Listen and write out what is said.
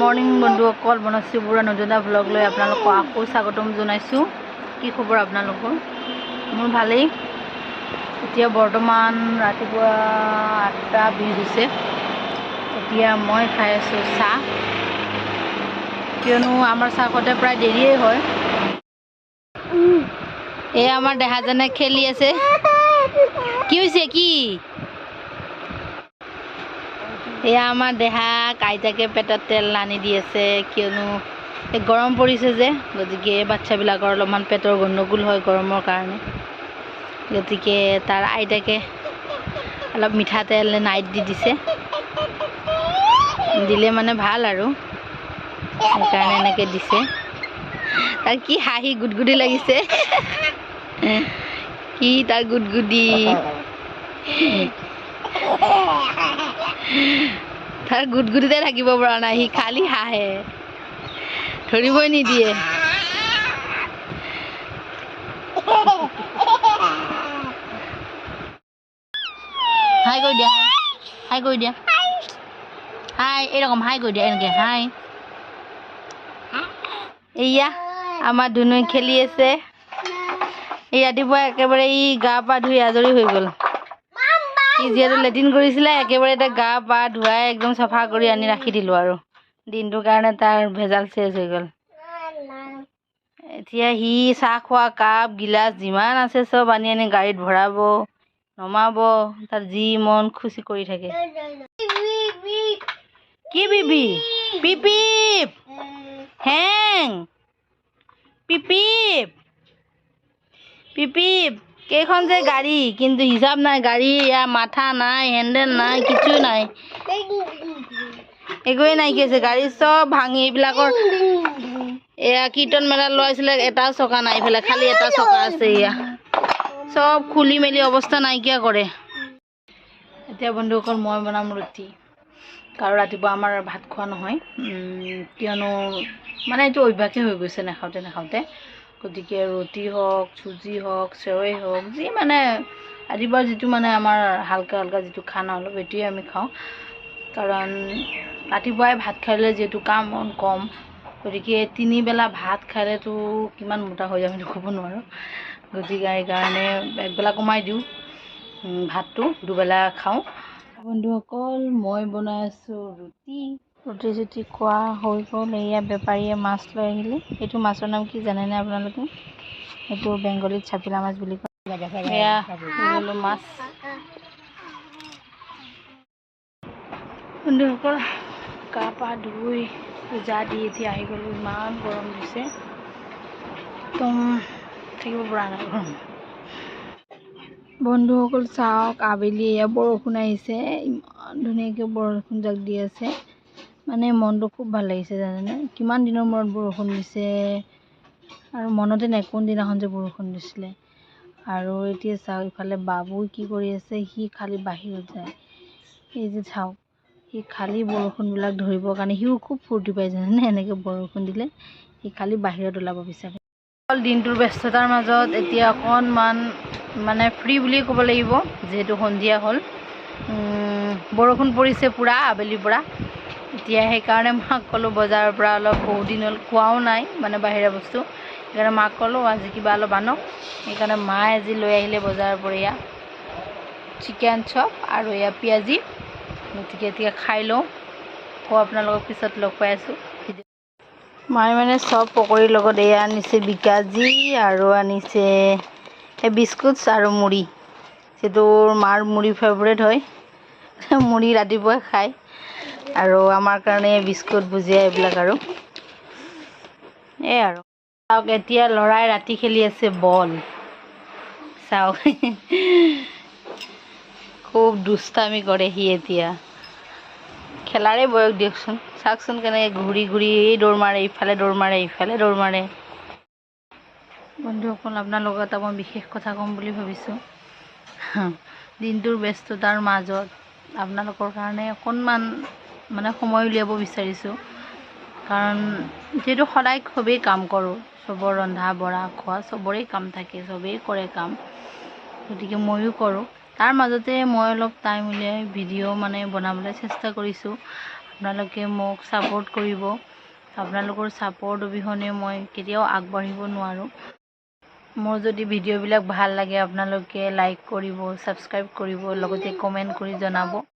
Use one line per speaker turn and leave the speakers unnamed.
Morning বন্ধুসকল, বনশ্ৰী বৰুৱা নতুন এটা ভ্লগ লৈ আপোনালোকক আকৌ স্বাগতম জনাইছোঁ। কি খবৰ আপোনালোকৰ? মোৰ ভালেই। এতিয়া বৰ্তমান ৰাতিপুৱা 8:20 হৈছে। এতিয়া মই খাই আছোঁ চাহ, কিয়নো আমাৰ চাহ খোৱাতে প্ৰায় দেৰিয়েই হয়। এই আমাৰ দেহাজনে খেলি আছে। কি হৈছে কি? এয়া আমাৰ দেহাক আইতাকে পেটত তেল আনি দি আছে, কিয়নো গৰম পৰিছে যে, গতিকে বাচ্চাবিলাকৰ অলপমান পেটৰ গণ্ডগোল হয় গৰমৰ কাৰণে। গতিকে তাৰ আইতাকে অলপ মিঠাতেল নাইট দি দিছে, দিলে মানে ভাল আৰু সেইকাৰণে এনেকৈ দিছে। তাৰ কি হাঁহি গুদগুদি লাগিছে, কি তাৰ গুদগুদি, তাৰ গুদগুদিতে থাকিব পৰা নাই, সি খালি হাঁহে, ধৰিবই নিদিয়ে। হাই কৰি দিয়া, হাই কৰি দিয়া, হাই এইৰকম হাই কৰি দিয়া, এনেকৈ হাই। এয়া আমাৰ ধুনুৱে খেলি আছে। এই ৰাতিপুৱা একেবাৰে ই গা পা ধুই আজৰি হৈ গ'ল। সি যিহেতু লেট্ৰিন কৰিছিলে, একেবাৰে এতিয়া গা পা ধুৱাই একদম চাফা কৰি আনি ৰাখি দিলোঁ আৰু দিনটোৰ কাৰণে তাৰ ভেজাল চেজ হৈ গ'ল। এতিয়া সি চাহ খোৱা কাপ গিলাচ যিমান আছে চব আনি গাড়ীত ভৰাব, নমাব, তাৰ যি মন খুচি কৰি থাকে। কি বিবি? পিপিপ হেং পিপিপ পিপিপ। কেইখন যে গাড়ী, কিন্তু হিচাপ নাই। গাড়ী ইয়াৰ মাথা নাই, হেণ্ডেল নাই, কিছু নাই, একোৱেই নাইকিয়া হৈছে। গাড়ী চব ভাঙি, এইবিলাকৰ এয়া কীৰ্তন মেলাত লৰাইছিলে, এটাও চকা নাই, এইফালে খালি এটা চকা আছে। এয়া চব খুলি মেলি অৱস্থা নাইকিয়া কৰে। এতিয়া বন্ধুসকল, মই বনাম ৰুটি, কাৰণ ৰাতিপুৱা আমাৰ ভাত খোৱা নহয়, কিয়নো মানে এইটো অভ্যাসেই হৈ গৈছে নাখাওঁতে নাখাওঁতে। গতিকে ৰুটি হওক, চুজি হওক, চেৱৈ হওক, যি মানে ৰাতিপুৱা যিটো মানে আমাৰ হালকা হালকা যিটো খানা অলপ, এইটোৱে আমি খাওঁ। কাৰণ ৰাতিপুৱাই ভাত খালে যিহেতু কাম বন কম, গতিকে তিনিবেলা ভাত খালেতো কিমান মোটা হৈ যায় সেইটো ক'ব নোৱাৰোঁ। গতিকে সেইকাৰণে একবেলা কমাই দিওঁ, ভাতটো দুবেলা খাওঁ। বন্ধুসকল, মই বনাই আছোঁ ৰুটি। ৰুটি চুটি খোৱা হৈ গ'ল। এয়া বেপাৰীয়ে মাছ লৈ আহিলে। এইটো মাছৰ নাম কি জানেনে আপোনালোকে? এইটো বেংগলীত চাপিলা মাছ বুলি কয়। এয়া ল'লোঁ মাছ। বন্ধুসকল, গা পা ধুই পূজা দি এতিয়া আহি গ'লোঁ। ইমান গৰম দিছে, একদম থাকিব পৰা নাই গৰম। বন্ধুসকল চাওক, আবেলি এয়া বৰষুণ আহিছে, ইমান ধুনীয়াকৈ বৰষুণ জাক দি আছে। মানে মনটো খুব ভাল লাগিছে জানেনে? কিমান দিনৰ মূৰত বৰষুণ দিছে, আৰু মনতে নাই কোনদিনাখন যে বৰষুণ দিছিলে। আৰু এতিয়া চাওক, ইফালে বাবু কি কৰি আছে, সি খালি বাহিৰত যায়। এই যে চাওক, সি খালি বৰষুণবিলাক ধৰিবৰ কাৰণে সিও খুব ফূৰ্তি পায় জানেনে? এনেকৈ বৰষুণ দিলে সি খালি বাহিৰত ওলাব বিচাৰে। দিনটোৰ ব্যস্ততাৰ মাজত এতিয়া অকণমান মানে ফ্ৰী বুলি ক'ব লাগিব, যিহেতু সন্ধিয়া হ'ল। বৰষুণ পৰিছে পূৰা আবেলিৰ পৰা। এতিয়া সেইকাৰণে মাক ক'লোঁ বজাৰৰ পৰা অলপ বহুত দিন হ'ল খোৱাও নাই মানে বাহিৰা বস্তু, সেইকাৰণে মাক ক'লোঁ আজি কিবা অলপ আনক। সেইকাৰণে মায়ে আজি লৈ আহিলে বজাৰৰ পৰা এয়া চিকেন চপ আৰু এয়া পিঁয়াজি। গতিকে এতিয়া খাই লওঁ, আকৌ আপোনালোকক পিছত লগ পাই আছোঁ। মায়ে মানে চব পকৰীৰ লগত এয়া আনিছে বিকাজী, আৰু আনিছে এই বিস্কুটছ আৰু মুড়ি, যিটো মাৰ মুড়ি ফেভৰেট হয়। মুড়ি ৰাতিপুৱাই খায়, আৰু আমাৰ কাৰণে বিস্কুট ভুজিয়া এইবিলাক। আৰু এই আৰু চাওক, এতিয়া ল'ৰাই ৰাতি খেলি আছে বল। চাওক খুব দুষ্টামি কৰে সি। এতিয়া খেলাৰে বয়স দিয়কচোন। চাওকচোন কেনেকৈ ঘূৰি ঘূৰি দৌৰ মাৰে, ইফালে দৌৰ মাৰে, ইফালে দৌৰ মাৰে। বন্ধুসকল, আপোনালোকক এটা মই বিশেষ কথা ক'ম বুলি ভাবিছোঁ। দিনটোৰ ব্যস্ততাৰ মাজত আপোনালোকৰ কাৰণে অকণমান মানে সময় উলিয়াব বিচাৰিছোঁ। কাৰণ যিহেতু সদায় চবেই কাম কৰোঁ, চবৰ ৰন্ধা বঢ়া খোৱা চবৰেই কাম থাকে, চবেই কৰে কাম, গতিকে ময়ো কৰোঁ। তাৰ মাজতে মই অলপ টাইম উলিয়াই ভিডিঅ' মানে বনাবলৈ চেষ্টা কৰিছোঁ। আপোনালোকে মোক ছাপোৰ্ট কৰিব। আপোনালোকৰ ছাপোৰ্ট অবিহনে মই কেতিয়াও আগবাঢ়িব নোৱাৰোঁ। মোৰ যদি ভিডিঅ'বিলাক ভাল লাগে আপোনালোকে লাইক কৰিব, ছাবস্ক্ৰাইব কৰিব, লগতে কমেণ্ট কৰি জনাব।